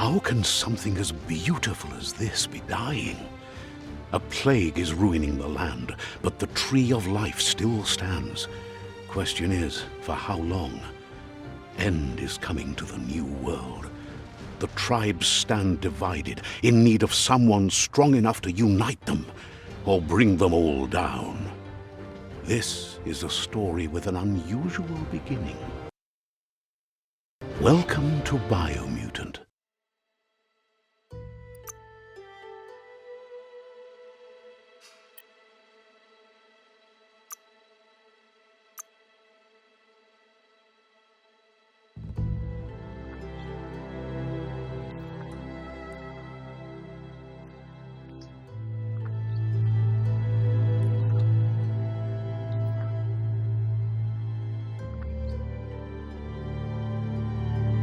How can something as beautiful as this be dying? A plague is ruining the land, but the tree of life still stands. Question is, for how long? End is coming to the new world. The tribes stand divided, in need of someone strong enough to unite them, or bring them all down. This is a story with an unusual beginning. Welcome to Biomutant.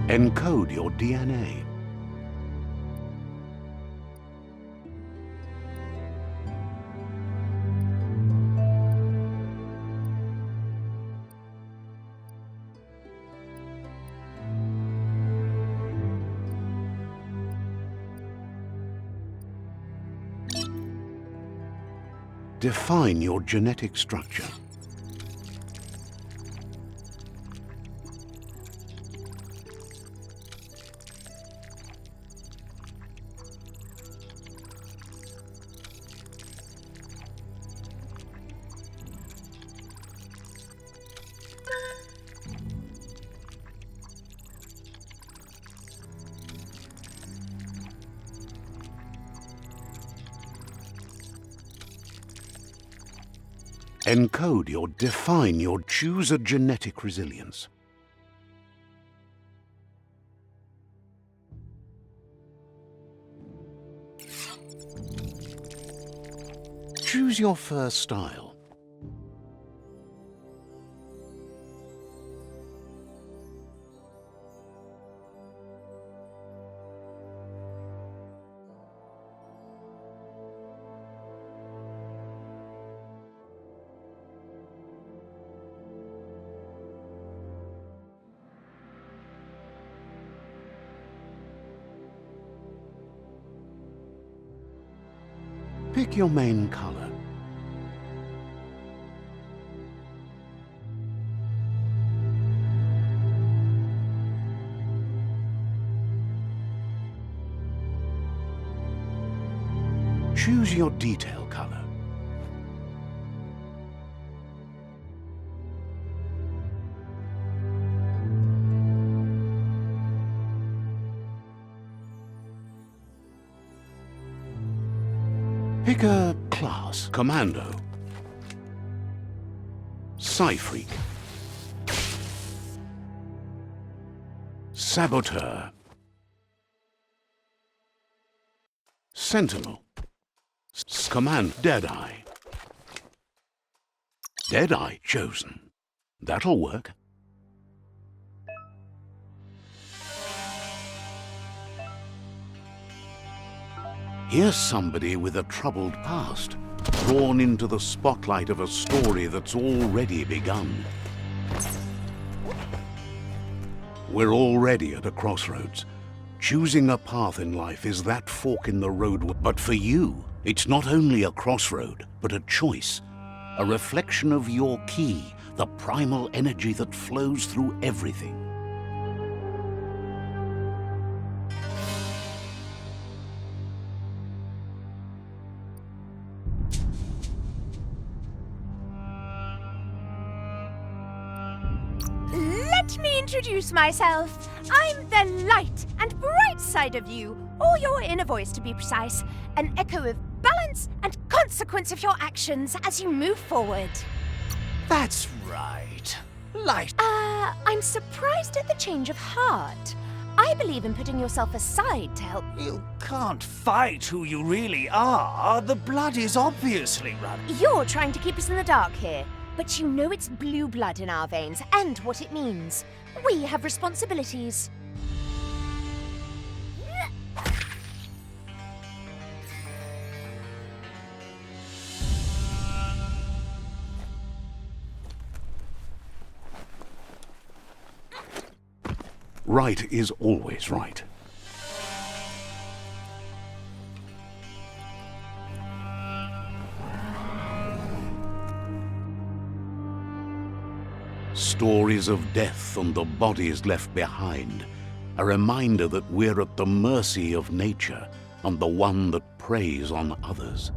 Encode your DNA. Define your genetic structure. Encode or define your choose a genetic resilience. Choose your first style. Pick your main color. Choose your detail color. Pick a class. Commando. Psy-Freak. Saboteur. Sentinel. Command Deadeye. Deadeye chosen. That'll work. Here's somebody with a troubled past, drawn into the spotlight of a story that's already begun. We're already at a crossroads. Choosing a path in life is that fork in the road, but for you, it's not only a crossroad, but a choice. A reflection of your key, the primal energy that flows through everything. Let me introduce myself. I'm the light and bright side of you, or your inner voice to be precise, an echo of balance and consequence of your actions as you move forward. That's right. Light. I'm surprised at the change of heart. I believe in putting yourself aside to help. You can't fight who you really are. The blood is obviously running. You're trying to keep us in the dark here, but you know it's blue blood in our veins and what it means. We have responsibilities. Right is always right. stories of death and the bodies left behind, a reminder that we're at the mercy of nature and the one that preys on others.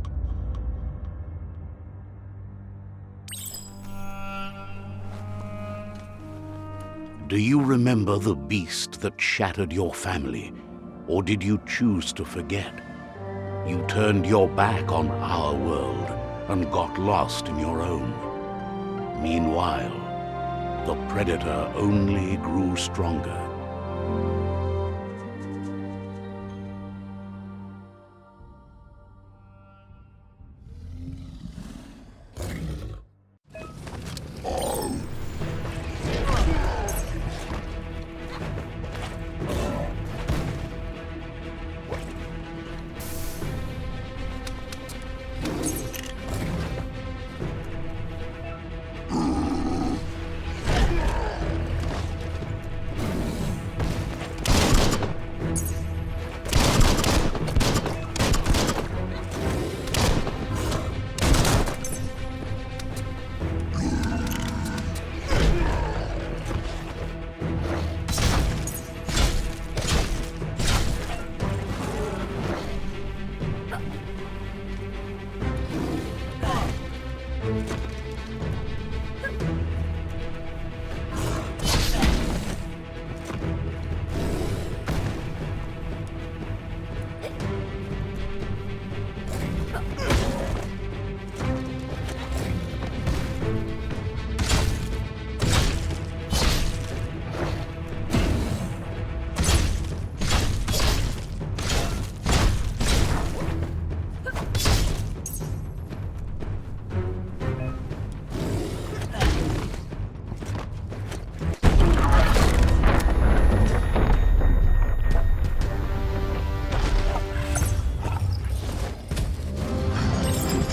Do you remember the beast that shattered your family, or did you choose to forget? You turned your back on our world and got lost in your own. Meanwhile, the predator only grew stronger.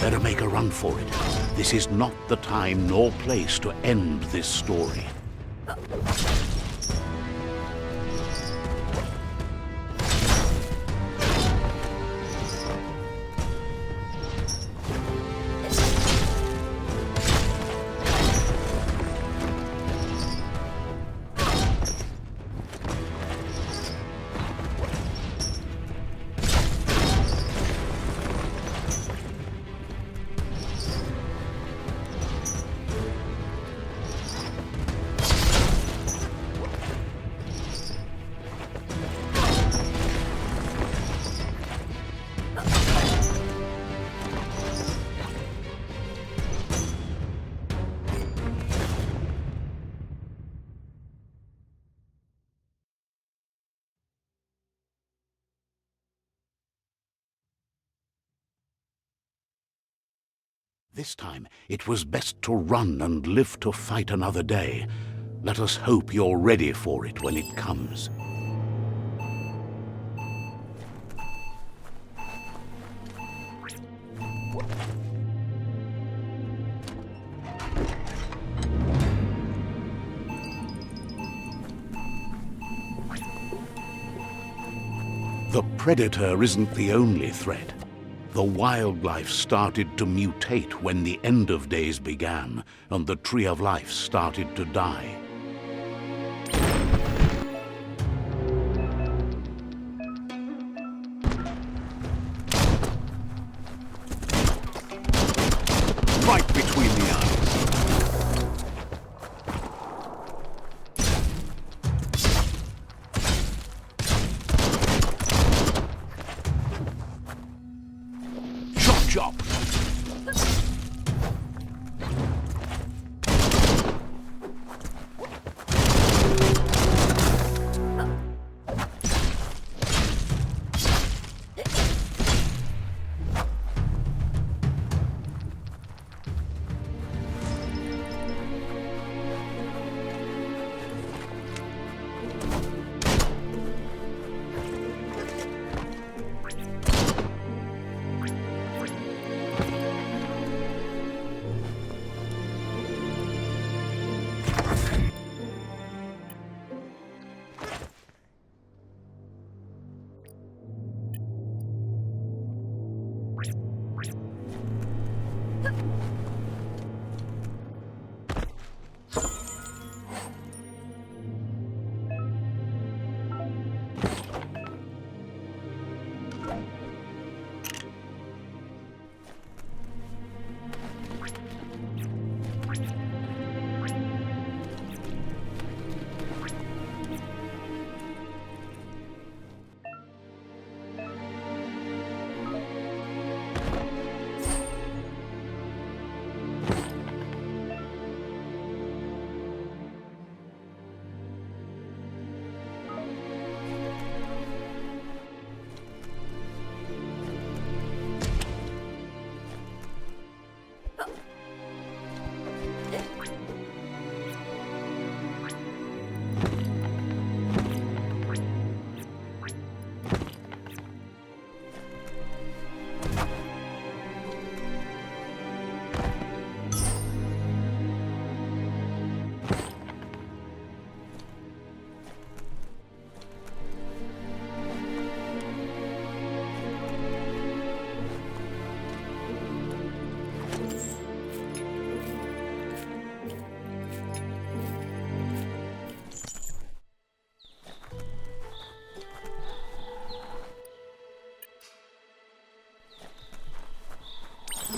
Better make a run for it. This is not the time nor place to end this story. This time, it was best to run and live to fight another day. Let us hope you're ready for it when it comes. The predator isn't the only threat. The wildlife started to mutate when the end of days began, and the tree of life started to die. Right between the eyes. Chop!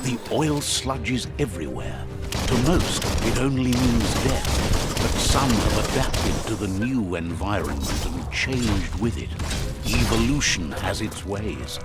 The oil sludges everywhere. To most, it only means death, but some have adapted to the new environment and changed with it. Evolution has its ways.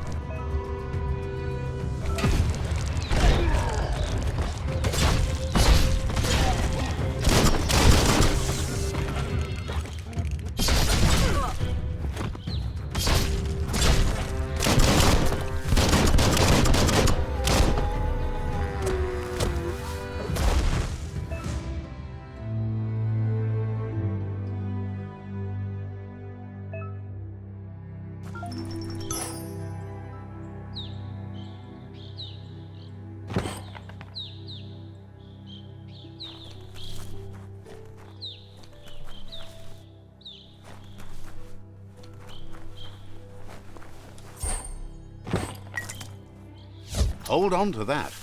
Hold on to that.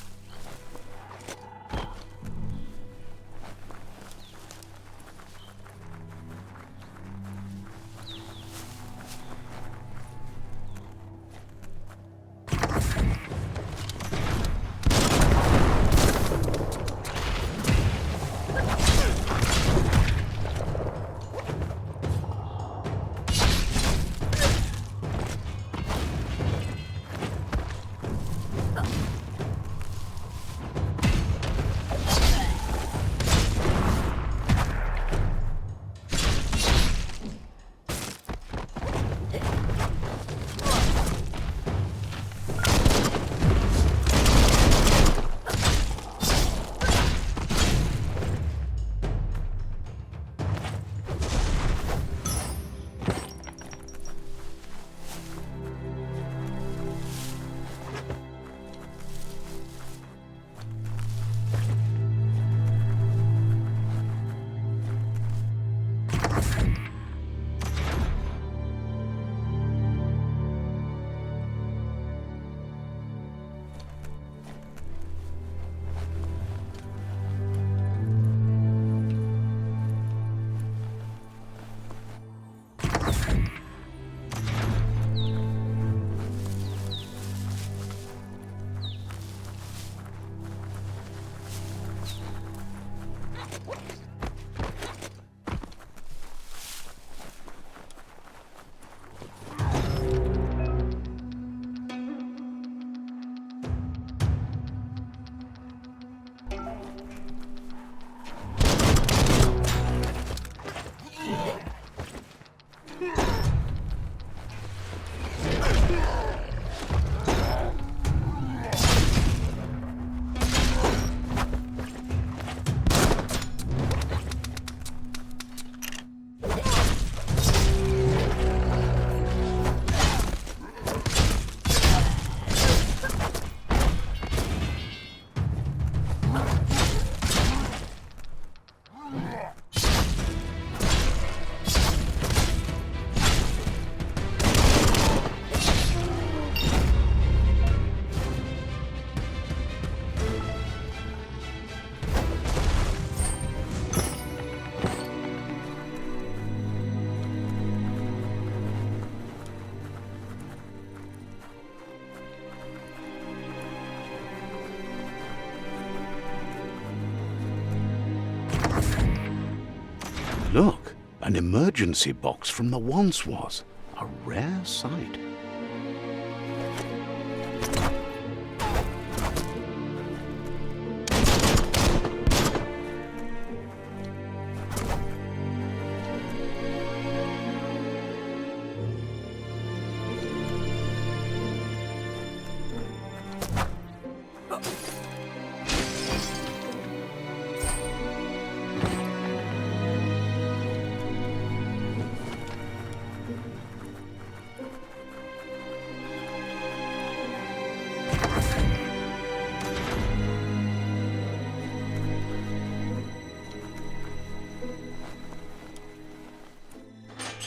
Look, an emergency box from the once was. A rare sight.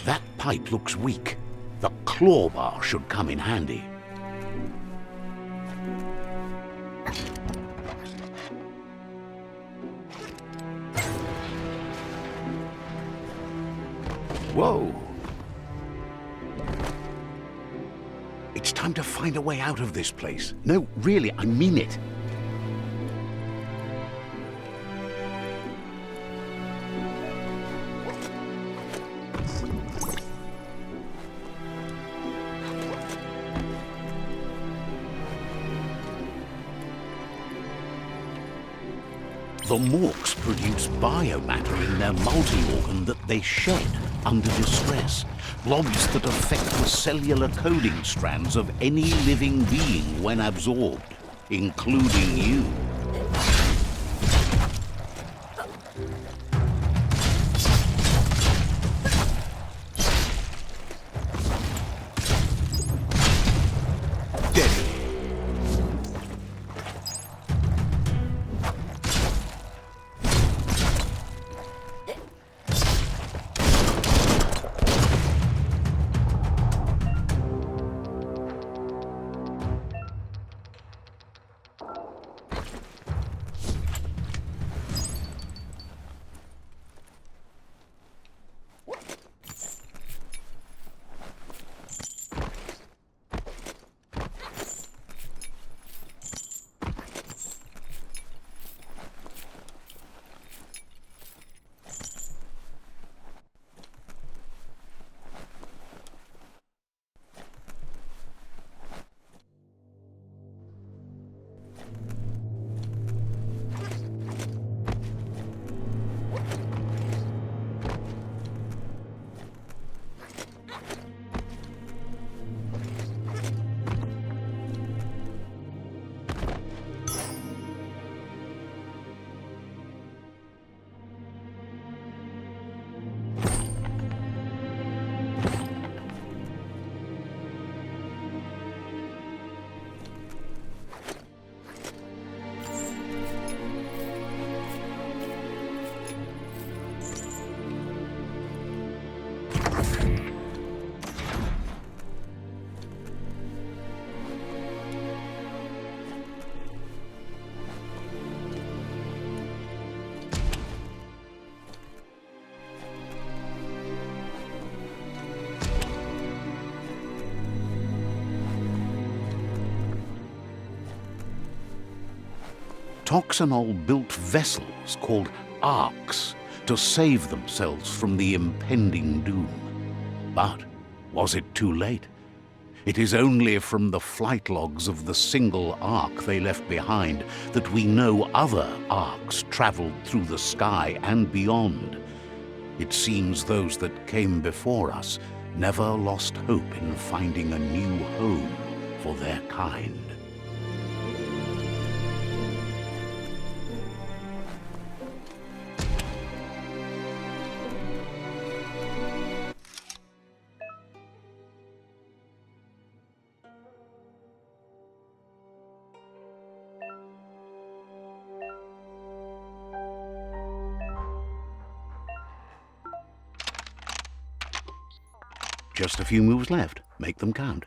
That pipe looks weak. The claw bar should come in handy. Whoa! It's time to find a way out of this place. No, really, I mean it. The morks produce biomatter in their multi-organ that they shed under distress. Blobs that affect the cellular coding strands of any living being when absorbed, including you. Toxanol built vessels called arks to save themselves from the impending doom. But was it too late? It is only from the flight logs of the single ark they left behind that we know other arks traveled through the sky and beyond. It seems those that came before us never lost hope in finding a new home for their kind. Just a few moves left. Make them count.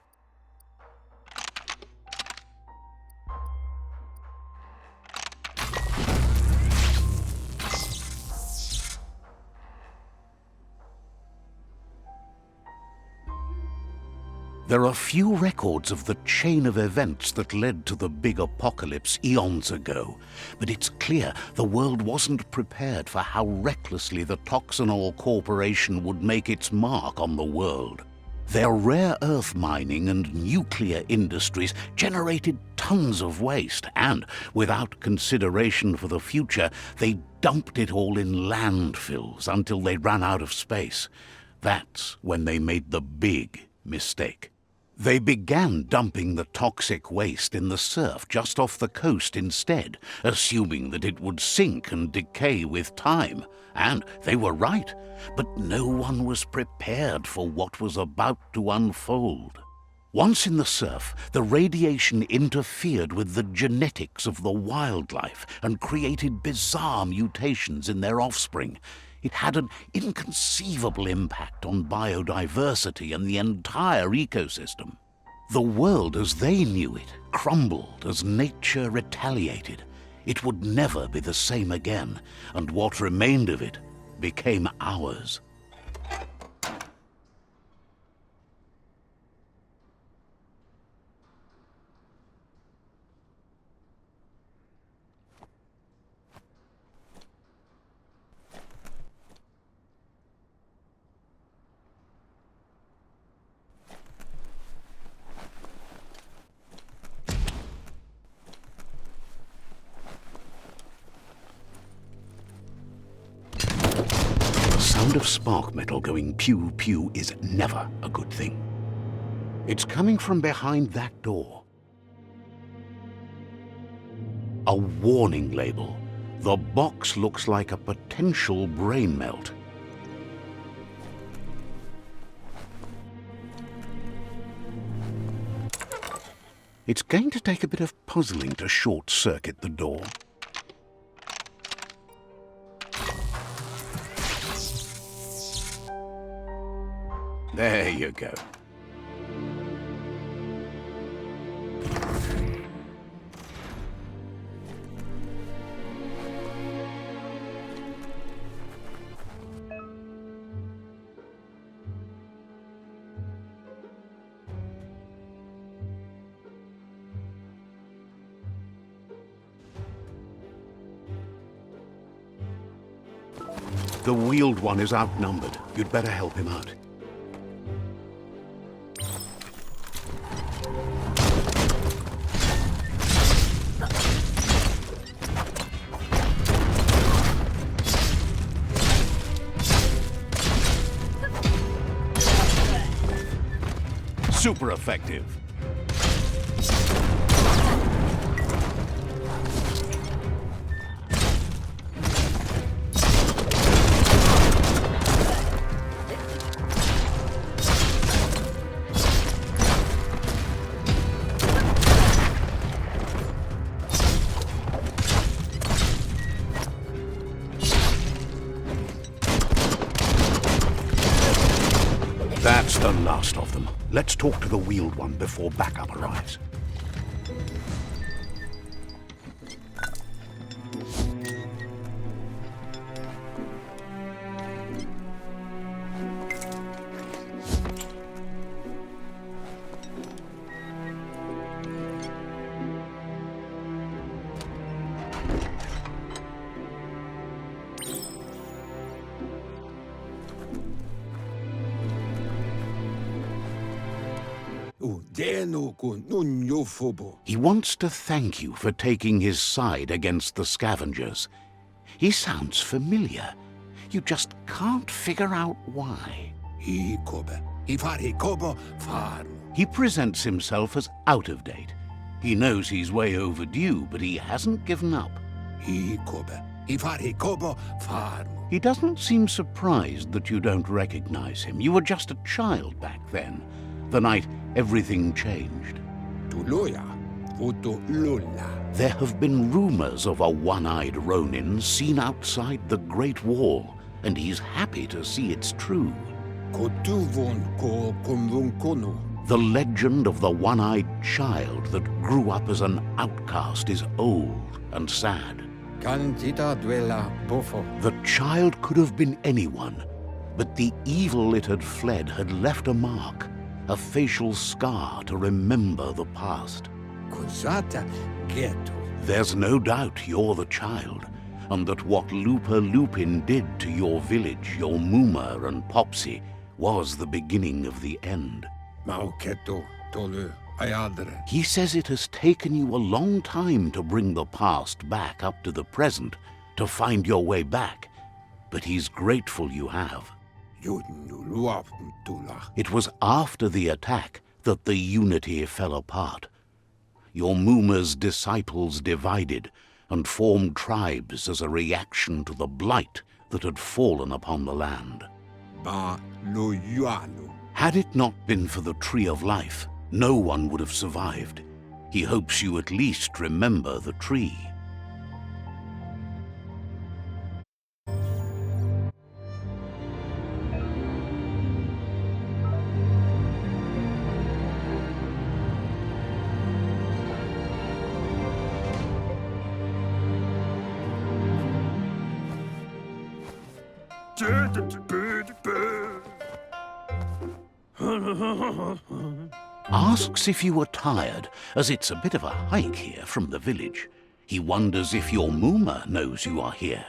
There are few records of the chain of events that led to the big apocalypse eons ago, but it's clear the world wasn't prepared for how recklessly the Toxanol Corporation would make its mark on the world. Their rare earth mining and nuclear industries generated tons of waste, and, without consideration for the future, they dumped it all in landfills until they ran out of space. That's when they made the big mistake. They began dumping the toxic waste in the surf just off the coast instead, assuming that it would sink and decay with time. And they were right, but no one was prepared for what was about to unfold. Once in the surf, the radiation interfered with the genetics of the wildlife and created bizarre mutations in their offspring. It had an inconceivable impact on biodiversity and the entire ecosystem. The world as they knew it crumbled as nature retaliated. It would never be the same again, and what remained of it became ours. sound of spark metal going pew-pew is never a good thing. It's coming from behind that door. A warning label. The box looks like a potential brain melt. It's going to take a bit of puzzling to short-circuit the door. There you go. The wheeled one is outnumbered. You'd better help him out. Super effective. That's the last of them. Let's talk to the wheeled one before backup arrives. He wants to thank you for taking his side against the scavengers. He sounds familiar. You just can't figure out why. He presents himself as out of date. He knows he's way overdue, but he hasn't given up. He doesn't seem surprised that you don't recognize him. You were just a child back then, the night everything changed. There have been rumors of a one-eyed Ronin seen outside the Great Wall, and he's happy to see it's true. The legend of the one-eyed child that grew up as an outcast is old and sad. The child could have been anyone, but the evil it had fled had left a mark, a facial scar to remember the past. There's no doubt you're the child, and that what Lupa Lupin did to your village, your Muma and Popsy, was the beginning of the end. He says it has taken you a long time to bring the past back up to the present, to find your way back, but he's grateful you have. It was after the attack that the unity fell apart. Your Muma's disciples divided and formed tribes as a reaction to the blight that had fallen upon the land. Had it not been for the Tree of Life, no one would have survived. He hopes you at least remember the tree. Asks if you were tired, as it's a bit of a hike here from the village. He wonders if your Muma knows you are here.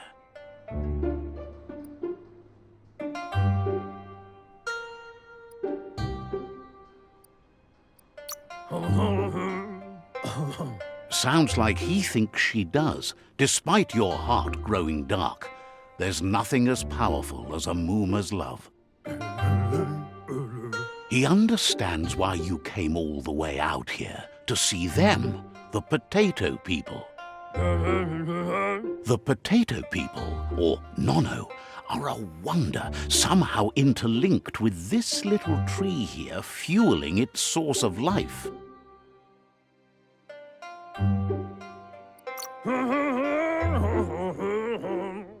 Sounds like he thinks she does, despite your heart growing dark. there's nothing as powerful as a Mooma's love. He understands why you came all the way out here, to see them, the potato people. The potato people, or Nono, are a wonder, somehow interlinked with this little tree here fueling its source of life.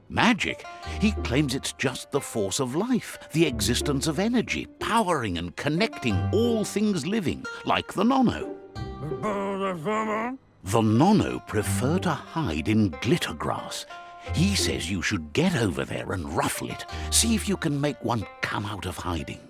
Magic? He claims it's just the force of life, the existence of energy, powering and connecting all things living, like the Nono. The Nono prefer to hide in glitter grass. He says you should get over there and ruffle it. See if you can make one come out of hiding.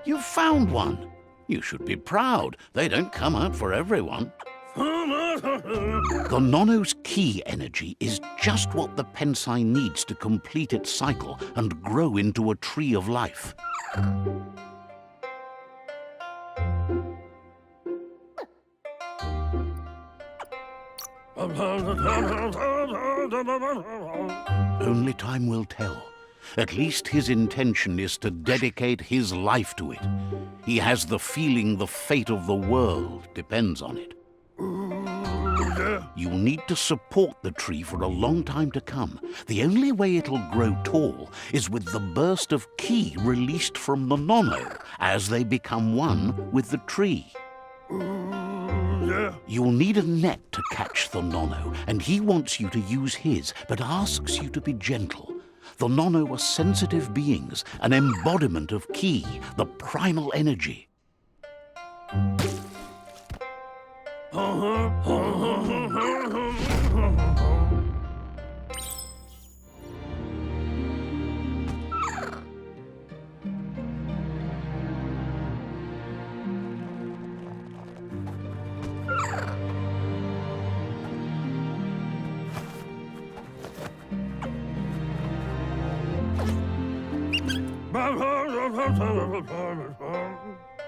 You found one. You should be proud. They don't come out for everyone. The Nono's key energy is just what the Pensai needs to complete its cycle and grow into a tree of life. Only time will tell. At least his intention is to dedicate his life to it. He has the feeling the fate of the world depends on it. You'll need to support the tree for a long time to come. The only way it'll grow tall is with the burst of ki released from the Nono as they become one with the tree. You'll need a net to catch the Nono, and he wants you to use his, but asks you to be gentle. The Nono are sensitive beings, an embodiment of ki, the primal energy.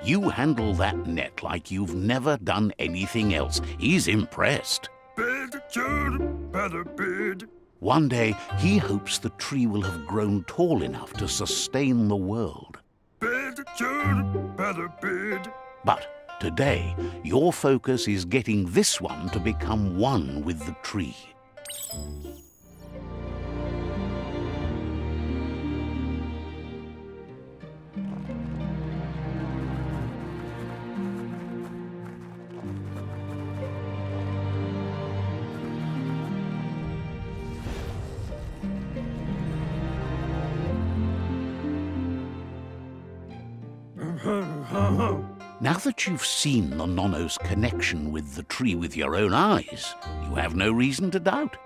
You handle that net like you've never done anything else. He's impressed. One day, he hopes the tree will have grown tall enough to sustain the world. But today, your focus is getting this one to become one with the tree. Now that you've seen the Nono's connection with the tree with your own eyes, you have no reason to doubt.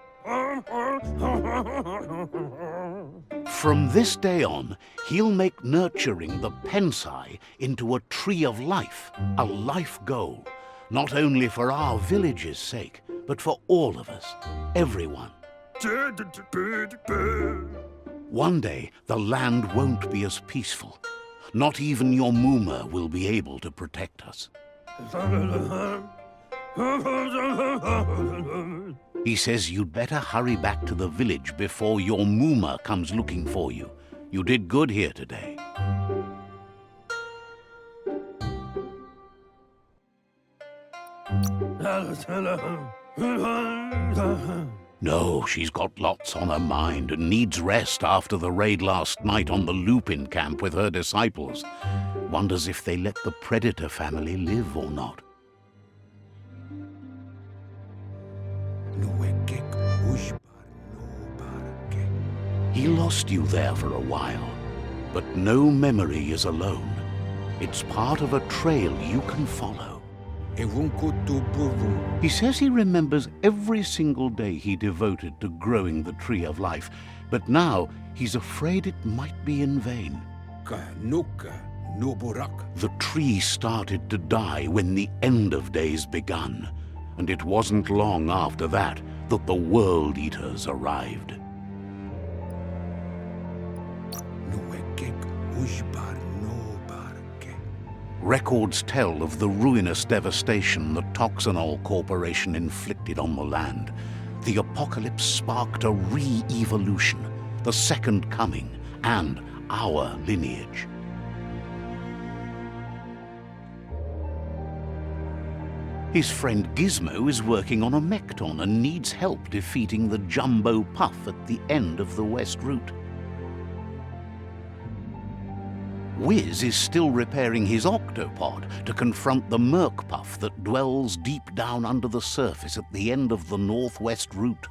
From this day on, he'll make nurturing the Pensai into a tree of life, a life goal, not only for our village's sake, but for all of us, everyone. One day, the land won't be as peaceful. Not even your Mooma will be able to protect us. He says you'd better hurry back to the village before your Mooma comes looking for you. You did good here today. No, she's got lots on her mind and needs rest after the raid last night on the Lupin camp with her disciples. Wonders if they let the Predator family live or not. He lost you there for a while, but no memory is alone. It's part of a trail you can follow. He says he remembers every single day he devoted to growing the Tree of Life, but now he's afraid it might be in vain. The tree started to die when the end of days begun, and it wasn't long after that that the World Eaters arrived. Records tell of the ruinous devastation the Toxanol Corporation inflicted on the land. The apocalypse sparked a re-evolution, the Second Coming, and our lineage. His friend Gizmo is working on a Mekton and needs help defeating the Jumbo Puff at the end of the West Route. Wiz is still repairing his octopod to confront the Merc Puff that dwells deep down under the surface at the end of the Northwest Route.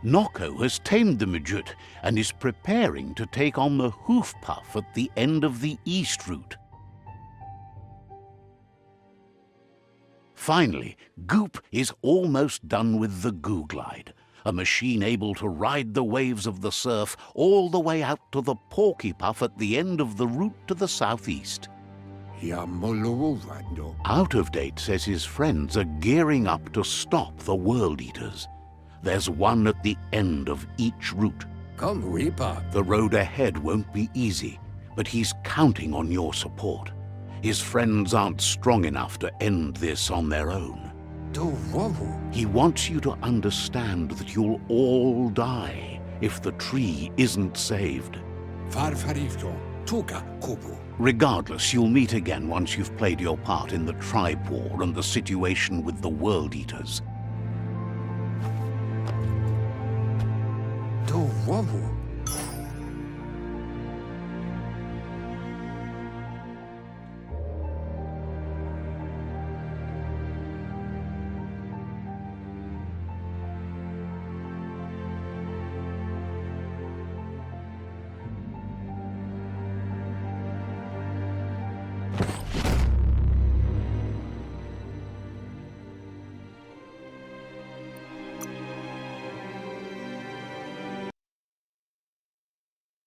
Nocco has tamed the Midget and is preparing to take on the Hoof Puff at the end of the East Route. Finally, Goop is almost done with the Googlide, a machine able to ride the waves of the surf all the way out to the Porky Puff at the end of the route to the southeast. Out of Date says his friends are gearing up to stop the World Eaters. There's one at the end of each route. The road ahead won't be easy, but he's counting on your support. His friends aren't strong enough to end this on their own. He wants you to understand that you'll all die if the tree isn't saved. Regardless, you'll meet again once you've played your part in the tribe war and the situation with the World Eaters.